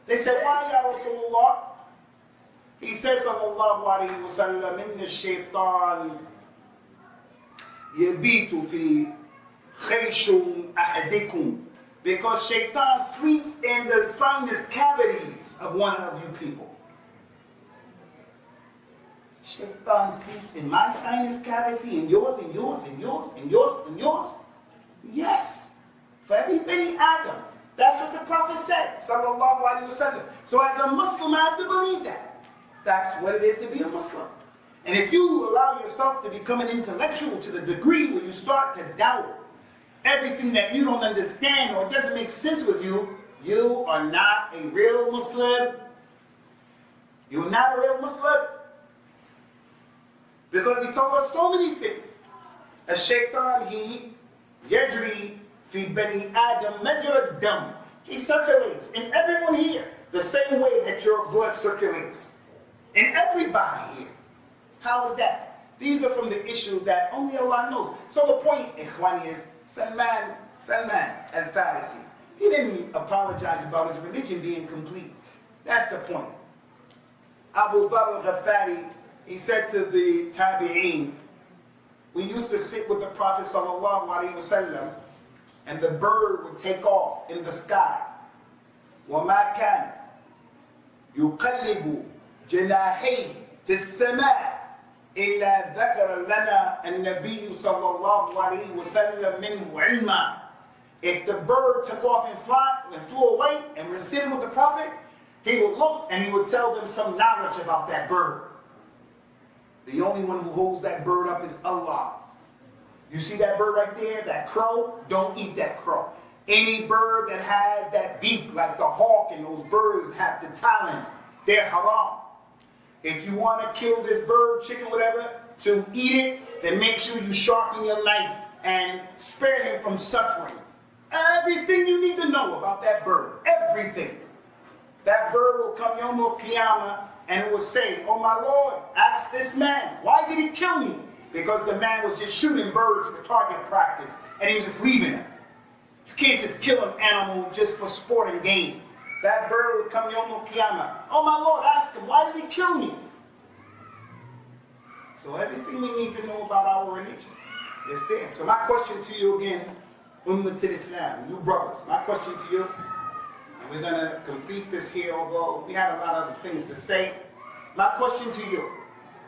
They said, why, Ya Rasulullah? He said, sallallahu alaihi wasallam, inna shaitan yabitu fi khayshum ahadikum. Because shaitan sleeps in the sinus cavities of one of you people. Shaitan sleeps in my sinus cavity, and yours, and yours, and yours, and yours, and yours. Yes. For everybody Adam. That's what the Prophet said, sallallahu alaihi wasallam. So as a Muslim, I have to believe that. That's what it is to be a Muslim. And if you allow yourself to become an intellectual to the degree where you start to doubt everything that you don't understand or doesn't make sense with you, you are not a real Muslim. You're not a real Muslim. Because he told us so many things. Ash-shaytan, he yajri fi bani Adam majra dam. He circulates in everyone here the same way that your blood circulates. In everybody here. How is that? These are from the issues that only Allah knows. So the point, Ikhwani, is Salman al-Farisi, he didn't apologize about his religion being complete. That's the point. Abu Dharr al-Ghafari, he said to the Tabi'een, we used to sit with the Prophet sallallahu alaihi wasallam, and the bird would take off in the sky. وَمَا كَانَ يُقَلِّبُ جَنَاحَيْهِ فِي السَّمَاءِ إِلَّا ذَكَرَ لَنَا النَّبِيُّ صَلَّى اللَّهُ عَلَيْهِ وَسَلَّمَ مِنْهُ عِلْمًا. If the bird took off and flew away and was sitting with the Prophet, he would look and he would tell them some knowledge about that bird. The only one who holds that bird up is Allah. You see that bird right there, that crow? Don't eat that crow. Any bird that has that beak, like the hawk and those birds have the talons, they're haram. If you want to kill this bird, chicken, whatever, to eat it, then make sure you sharpen your knife and spare him from suffering. Everything you need to know about that bird, everything. That bird will come Yawmul Qiyamah and it will say, oh my Lord, ask this man, why did he kill me? Because the man was just shooting birds for target practice and he was just leaving them. You can't just kill an animal just for sport and game. That bird would come Yawmul Qiyamah. Oh my Lord, ask him, why did he kill me? So everything we need to know about our religion is there. So my question to you again, Ummatul Islam, you brothers, my question to you, and we're going to complete this here, although we had a lot of other things to say. My question to you,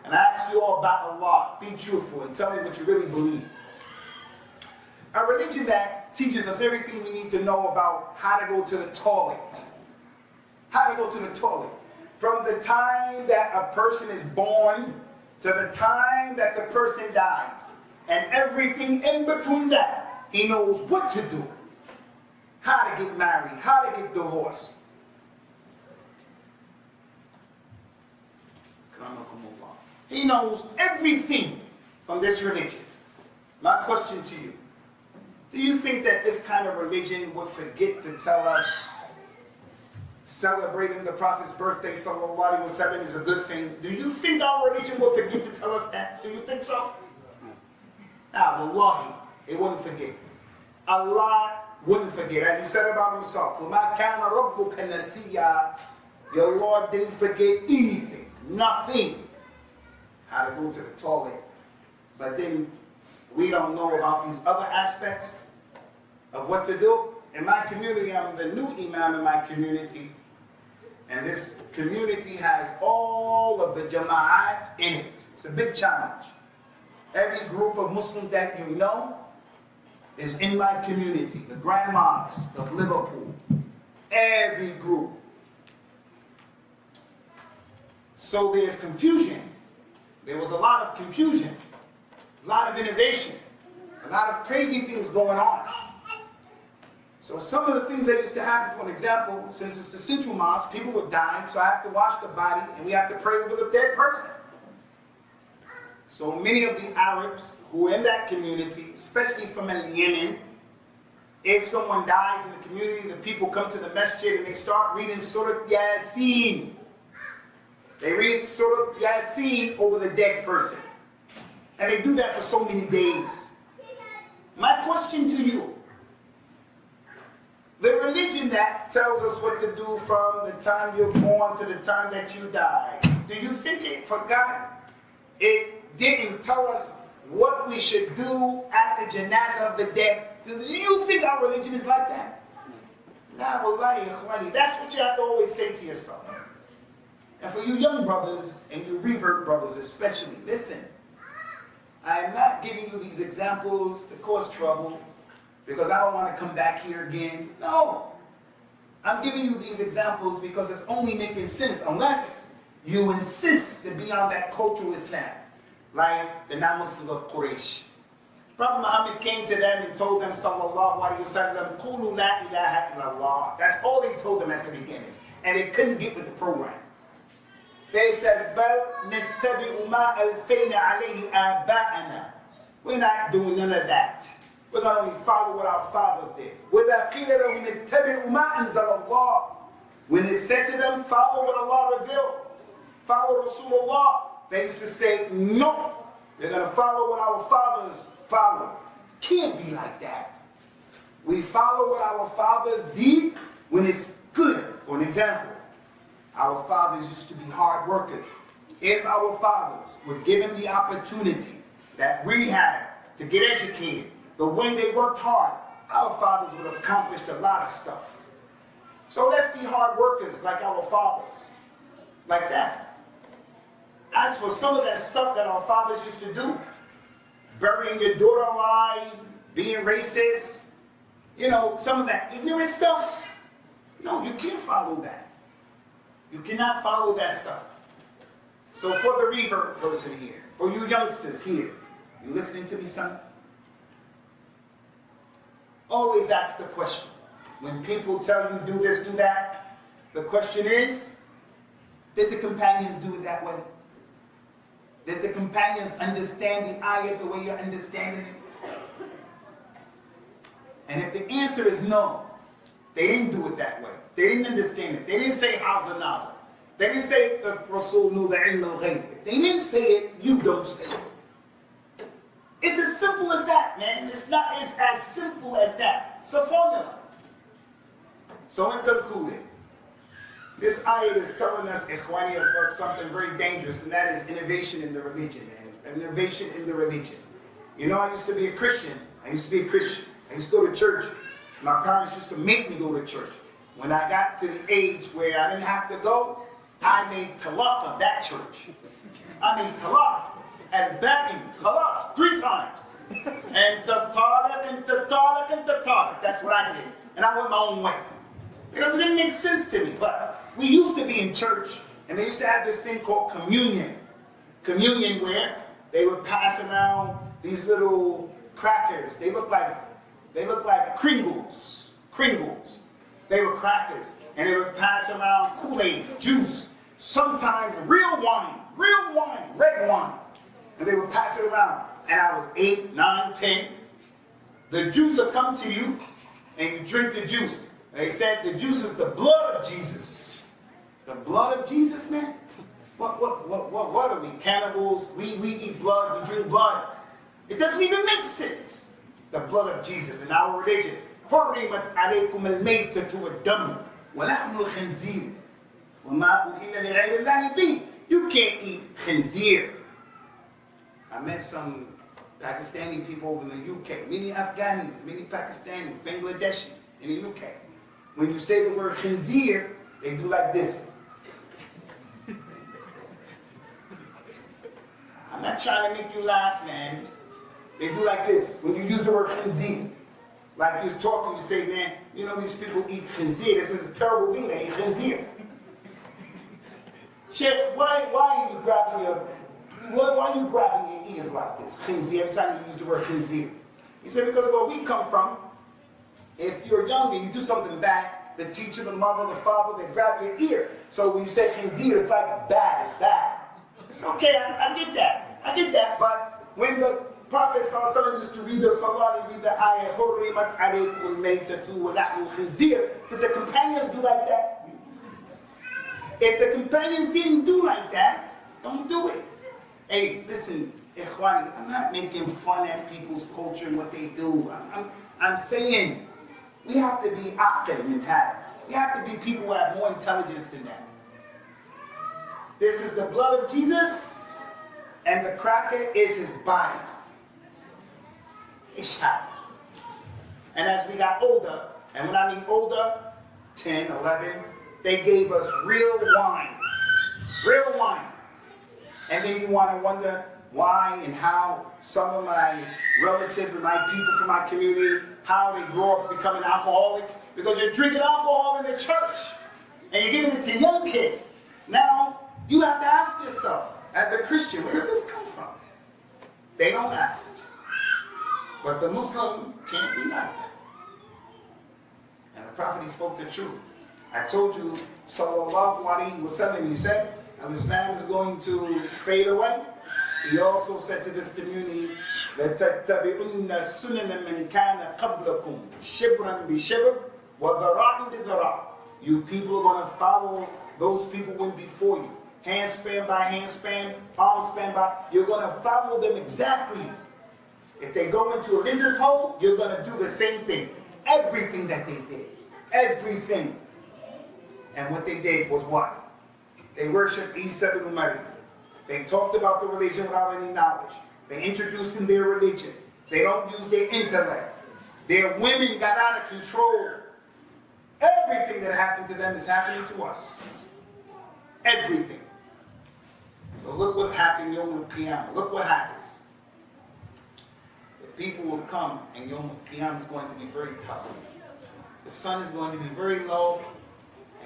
and I ask you all about Allah, be truthful and tell me what you really believe. A religion that teaches us everything we need to know about how to go to the toilet, How to go to the toilet. From the time that a person is born to the time that the person dies. And everything in between that, he knows what to do. How to get married, how to get divorced. He knows everything from this religion. My question to you, do you think that this kind of religion would forget to tell us celebrating the Prophet's birthday, sallallahu alaihi wasallam, is a good thing? Do you think our religion will forget to tell us that? Do you think so? Wallahi, it wouldn't forget. Allah wouldn't forget. As he said about himself, وَمَا كَانَ رَبُّكَ نَسِيًّا. Your Lord didn't forget anything, nothing. How to go to the toilet. But then we don't know about these other aspects of what to do. In my community, I'm the new imam in my community. And this community has all of the jama'at in it. It's a big challenge. Every group of Muslims that you know is in my community. The Grand Mosque of Liverpool. Every group. So there's confusion. There was a lot of confusion. A lot of innovation. A lot of crazy things going on. So some of the things that used to happen, for an example, since it's the central mosque, people were dying, so I have to wash the body and we have to pray over the dead person. So many of the Arabs who are in that community, especially from Yemen, if someone dies in the community, the people come to the masjid and they start reading Surah Yasin. They read Surah Yasin over the dead person. And they do that for so many days. My question to you, the religion that tells us what to do from the time you're born to the time that you die, do you think it forgot? It didn't tell us what we should do at the janazah of the dead. Do you think our religion is like that? La wallahi ikhwani. That's what you have to always say to yourself. And for you young brothers and you revert brothers especially, listen. I am not giving you these examples to cause trouble because I don't want to come back here again. No. I'm giving you these examples because it's only making sense unless you insist to be on that cultural Islam, like the non-Muslims of Quraysh. Prophet Muhammad came to them and told them, sallallahu alaihi wasallam, "Qulu la ilaha illallah." That's all he told them at the beginning. And they couldn't get with the program. They said, "Bal nattabi'u ma alfayna alayhi aba'ana." We're not doing none of that. We're going to only follow what our fathers did. وَإِذَا قِيلَ لَهُمْ اتَّبِعُوا مَا أَنزَلَ اللَّهُ. When it said to them, follow what Allah revealed, follow Rasulullah, they used to say, no, they're going to follow what our fathers followed. Can't be like that. We follow what our fathers did when it's good. For an example, our fathers used to be hard workers. If our fathers were given the opportunity that we had to get educated, the way they worked hard, our fathers would have accomplished a lot of stuff. So let's be hard workers like our fathers. Like that. As for some of that stuff that our fathers used to do, burying your daughter alive, being racist, you know, some of that ignorant stuff, no, you can't follow that. You cannot follow that stuff. So for the revert person here, for you youngsters here, you listening to me, son? Always ask the question. When people tell you do this, do that, the question is, did the companions do it that way? Did the companions understand the ayat the way you're understanding it? And if the answer is no, they didn't do it that way. They didn't understand it. They didn't say haza naza. They didn't say the Rasul knew the ilm al-ghayb. If they didn't say it, you don't say it. It's as simple as that, man. It's as simple as that. It's a formula. So in concluding, this ayat is telling us, ikhwani, of something very dangerous, and that is innovation in the religion, man. Innovation in the religion. You know, I used to be a Christian. I used to go to church. My parents used to make me go to church. When I got to the age where I didn't have to go, I made talaq of that church. I made talaq. And begging, khalas, 3 times. And tatalik, and tatalik, and tatalik. That's what I did. And I went my own way. Because it didn't make sense to me. But we used to be in church, and they used to have this thing called communion. Communion where they would pass around these little crackers. They look like Kringles. Kringles. They were crackers. And they would pass around Kool-Aid, juice, sometimes real wine, red wine. And they would pass it around. And I was 8, 9, 10. The juice will come to you, and you drink the juice. They said the juice is the blood of Jesus. The blood of Jesus, man? What are we, cannibals? We eat blood, we drink blood. It doesn't even make sense. The blood of Jesus in our religion. حرمت عليكم الميتة والدم ولحم الخنزير وما أهل لغير الله به. You can't eat khinzir. I met some Pakistani people over in the UK, many Afghanis, many Pakistanis, Bangladeshis in the UK. When you say the word khinzir, they do like this. I'm not trying to make you laugh, man. They do like this when you use the word khinzir. Like you're talking, you say, man, you know these people eat khinzir. This is a terrible thing, they eat khinzir. Sheikh, why are you grabbing your ears like this? Khinzir, every time you use the word khinzir. He said, because where we come from, if you're young and you do something bad, the teacher, the mother, the father, they grab your ear. So when you say khinzir, it's like bad, it's bad. It's okay, I get that. But when the Prophet ﷺ used to read the Salah and read the ayat, حُرِّمَتْ عَلَيْكُمُ الْمَيْتَةُ وَلَحْمُ الْخِنْزِيرِ, did the companions do like that? If the companions didn't do like that, don't do it. Hey, listen, Ikhwani, I'm not making fun at people's culture and what they do. I'm saying we have to be aqil and have. We have to be people who have more intelligence than that. This is the blood of Jesus, and the cracker is his body. Ishaq. And as we got older, and when I mean older, 10, 11, they gave us real wine. Real wine. And then you want to wonder why and how some of my relatives and my people from my community, how they grow up becoming alcoholics, because you're drinking alcohol in the church, and you're giving it to young kids. Now, you have to ask yourself, as a Christian, where does this come from? They don't ask. But the Muslim can't be like that. And the Prophet, he spoke the truth. I told you, sallallahu alayhi wa sallam, he said, Islam is going to fade away. He also said to this community, لَتَتَّبِعُنَّ السُّنَنَ مَنْ كَانَ قَبْلَكُمْ شِبْرًا بِشِبْرٍ وَذَرَاعٍ بِذَرَاعٍ. You people are going to follow those people who went before you. Handspan by handspan, armspan by, you're going to follow them exactly. If they go into a business hole, you're going to do the same thing. Everything that they did. Everything. And what they did was what? They worshipped Isa ibn Maryam. They talked about the religion without any knowledge. They introduced in their religion. They don't use their intellect. Their women got out of control. Everything that happened to them is happening to us. Everything. So look what happened Yom Al-Qiyamah. Look what happens. The people will come and Yom Al-Qiyamah is going to be very tough. The sun is going to be very low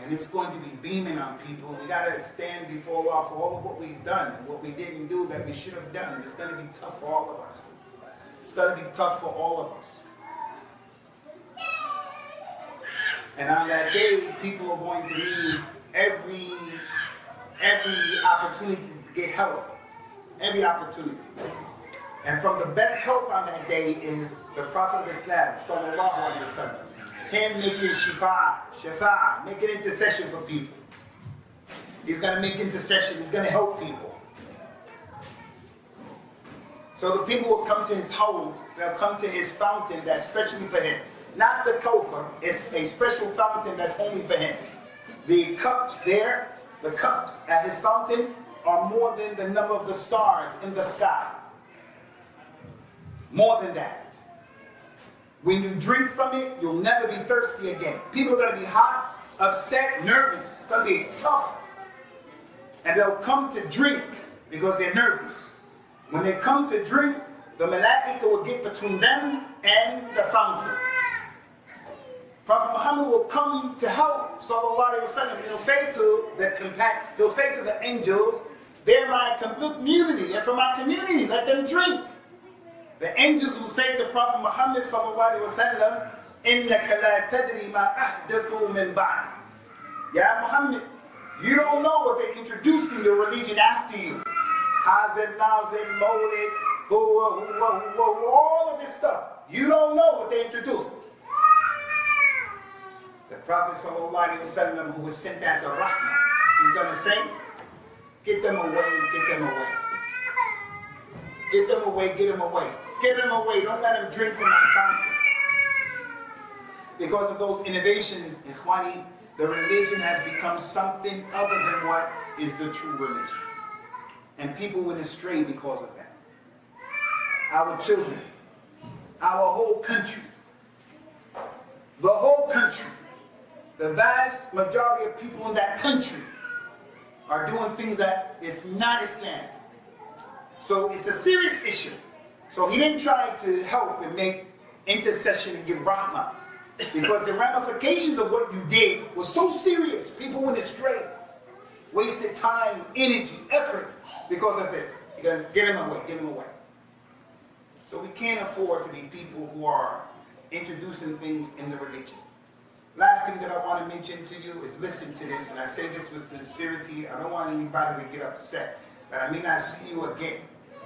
and it's going to be beaming on people. We got to stand before Allah for all of what we've done and what we didn't do that we should have done. And it's going to be tough for all of us. It's going to be tough for all of us. And on that day, people are going to need every opportunity to get help. Every opportunity. And from the best help on that day is the Prophet of Islam, sallallahu alaihi wasallam. Him making shafa'ah, making intercession for people. He's going to make intercession. He's going to help people. So the people will come to his home. They'll come to his fountain that's specially for him. Not the kawthar. It's a special fountain that's only for him. The cups there, the cups at his fountain are more than the number of the stars in the sky. More than that. When you drink from it, you'll never be thirsty again. People are going to be hot, upset, nervous. It's going to be tough. And they'll come to drink because they're nervous. When they come to drink, the malaika will get between them and the fountain. Prophet Muhammad will come to help, sallallahu alaihi wasallam. He'll say to the angels, they're my community, they're from my community, let them drink. The angels will say to Prophet Muhammad sallallahu alaihi wasallam, إِنَّكَ لَا تَدْرِي مَا أَحْدَثُوا مِنْ بَعْدِ. Ya Muhammad, you don't know what they introduced in your religion after you. Hazim, Nazim, Mawlid, all of this stuff. You don't know what they introduced. The Prophet ﷺ, who was sent as a rahmah, he's going to say, get them away, get them away. Get them away, get them away. Get them away, don't let them drink from my fountain. Because of those innovations, Ikhwani, the religion has become something other than what is the true religion. And people went astray because of that. Our children, our whole country, the whole country, the vast majority of people in that country are doing things that is not Islam. So it's a serious issue. So he didn't try to help and make intercession and give rahmah. Because the ramifications of what you did was so serious. People went astray. Wasted time, energy, effort because of this. Because get them away, get them away. So we can't afford to be people who are introducing things in the religion. Last thing that I want to mention to you is listen to this, and I say this with sincerity. I don't want anybody to get upset, but I may not see you again.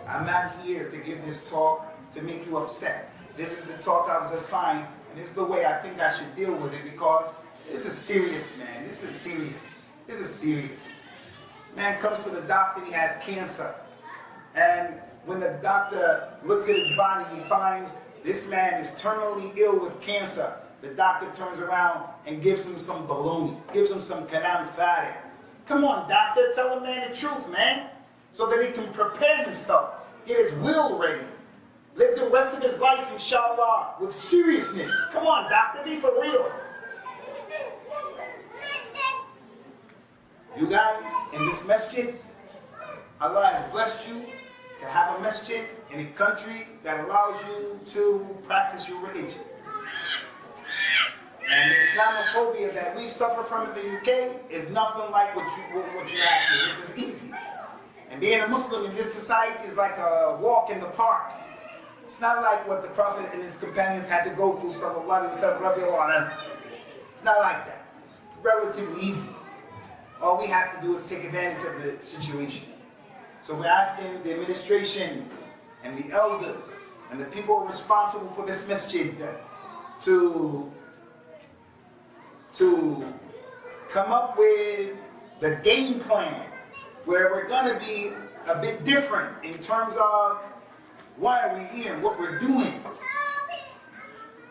I'm not here to give this talk to make you upset. This is the talk I was assigned, and this is the way I think I should deal with it, because this is serious, man. This is serious. This is serious. Man comes to the doctor and he has cancer, and when the doctor looks at his body, he finds this man is terminally ill with cancer. The doctor turns around and gives him some baloney, gives him some kalam fari. Come on, doctor, tell the man the truth, man, so that he can prepare himself, get his will ready, live the rest of his life, inshallah, with seriousness. Come on, doctor, be for real. You guys, in this masjid, Allah has blessed you to have a masjid in a country that allows you to practice your religion. And the Islamophobia that we suffer from in the UK is nothing like what you have here. This is easy. And being a Muslim in this society is like a walk in the park. It's not like what the Prophet and his companions had to go through, sallallahu alaihi wasallam. It's not like that. It's relatively easy. All we have to do is take advantage of the situation. So we're asking the administration and the elders and the people responsible for this masjid to come up with the game plan where we're going to be a bit different in terms of why are we here and what we're doing.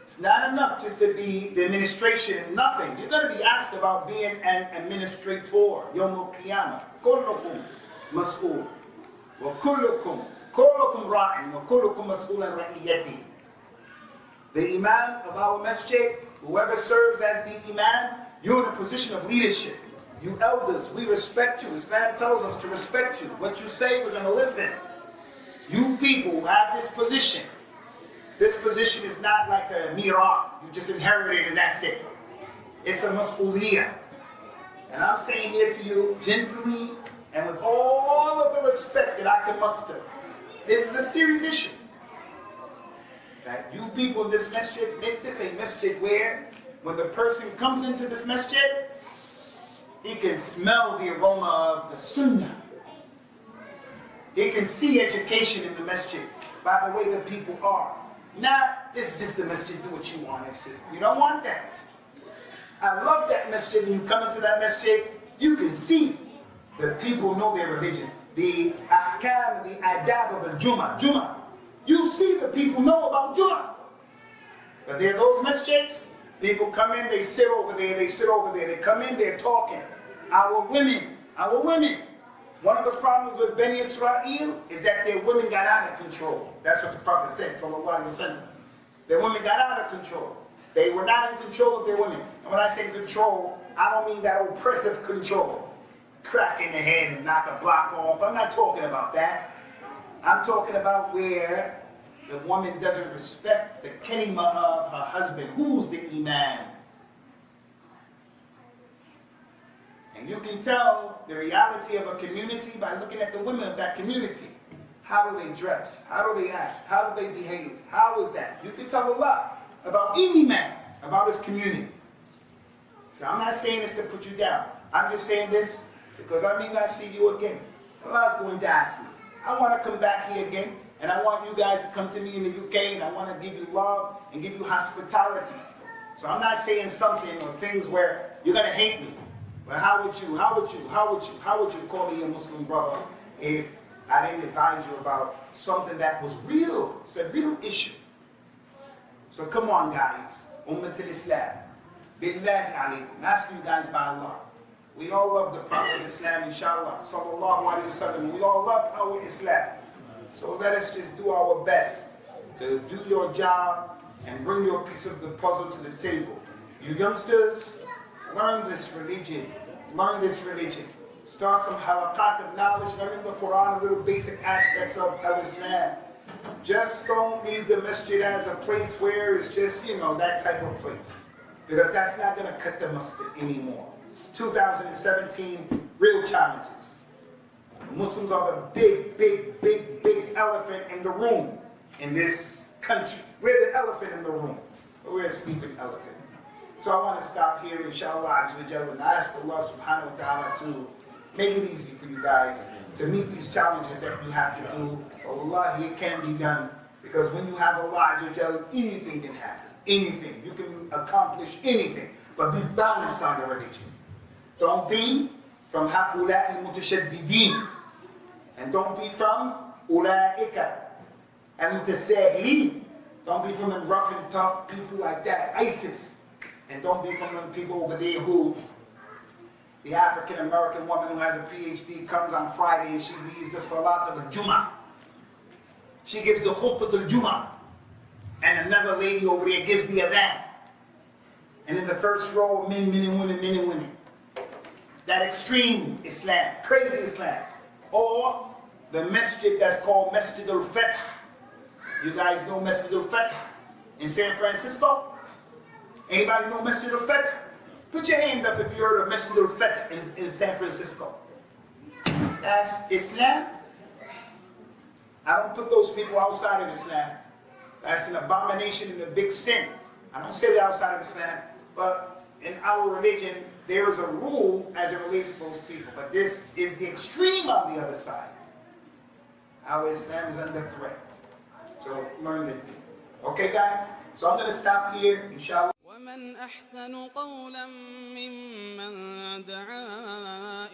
It's not enough just to be the administration and nothing. You're going to be asked about being an administrator. Yawm al-Qiyamah. Kullukum mas'ul. Wa kullukum ra'in. Wa kullukum mas'ul an ra'iyati. The imam of our masjid, whoever serves as the imam, you're in a position of leadership. You elders, we respect you. Islam tells us to respect you. What you say, we're going to listen. You people who have this position. This position is not like a mirah. You just inherit it and that's it. It's a mas'uliyah. And I'm saying here to you, gently and with all of the respect that I can muster, this is a serious issue. That you people in this masjid, make this a masjid where, when the person comes into this masjid, he can smell the aroma of the sunnah. He can see education in the masjid by the way the people are. Not, this is just the masjid, do what you want. It's just, you don't want that. I love that masjid. When you come into that masjid, you can see that people know their religion. The ahkam, the adab of the Jummah. You see the people know about Jummah. But there are those masjids, people come in, they sit over there, they come in, they're talking. Our women. One of the problems with Bani Israel is that their women got out of control. That's what the Prophet said, sallallahu alaihi wasallam. Their women got out of control. They were not in control of their women. And when I say control, I don't mean that oppressive control. Crack in the head and knock a block off. I'm not talking about that. I'm talking about where the woman doesn't respect the kalima of her husband. Who's the imam? And you can tell the reality of a community by looking at the women of that community. How do they dress? How do they act? How do they behave? How is that? You can tell a lot about any man, about his community. So I'm not saying this to put you down. I'm just saying this because I may not see you again. Allah's going to ask you. I want to come back here again, and I want you guys to come to me in the UK, and I want to give you love and give you hospitality. So I'm not saying something or things where you're going to hate me. But how would you call me a Muslim brother if I didn't advise you about something that was real? It's a real issue. So come on, guys. Ummat al-Islam. Billahi alaykum. I'm asking you guys by Allah. We all love the Prophet of Islam, inshallah. Sallallahu alayhi wa sallam. We all love our Islam. So let us just do our best to do your job and bring your piece of the puzzle to the table. You youngsters, learn this religion. Learn this religion. Start some halaqat of knowledge, learning the Quran, little basic aspects of Islam. Just don't leave the masjid as a place where it's just, that type of place. Because that's not going to cut the mustard anymore. 2017, real challenges. The Muslims are the big elephant in the room in this country. We're the elephant in the room. We're a sleeping elephant. So I want to stop here, inshallah, azza wa jalla, and ask Allah subhanahu wa ta'ala to make it easy for you guys to meet these challenges that you have to do. Allah, it can be done. Because when you have Allah azza wa jalla, anything can happen. Anything. You can accomplish anything. But be balanced on the religion. Don't be from ha'ula'i mutashaddidin. And don't be from ula'ika and mutasahilin. Don't be from them rough and tough people like that, ISIS. And don't be from them people over there who, the African-American woman who has a PhD comes on Friday and she leads the Salat of the Jummah. She gives the Khutbah al-Jummah. And another lady over there gives the Adhan. And in the first row, men and women. That extreme Islam, crazy Islam. Or the masjid that's called Masjid al-Fath. You guys know Masjid al-Fath in San Francisco? Anybody know Masjid al-Fath? Put your hand up if you heard of Masjid al-Fath in San Francisco. That's Islam. I don't put those people outside of Islam. That's an abomination and a big sin. I don't say they're outside of Islam, but in our religion, there is a rule as it relates to those people. But this is the extreme on the other side. Our Islam is under threat. So learn the thing. Okay, guys? So I'm going to stop here, inshallah. ومن أحسن قولا ممن دعا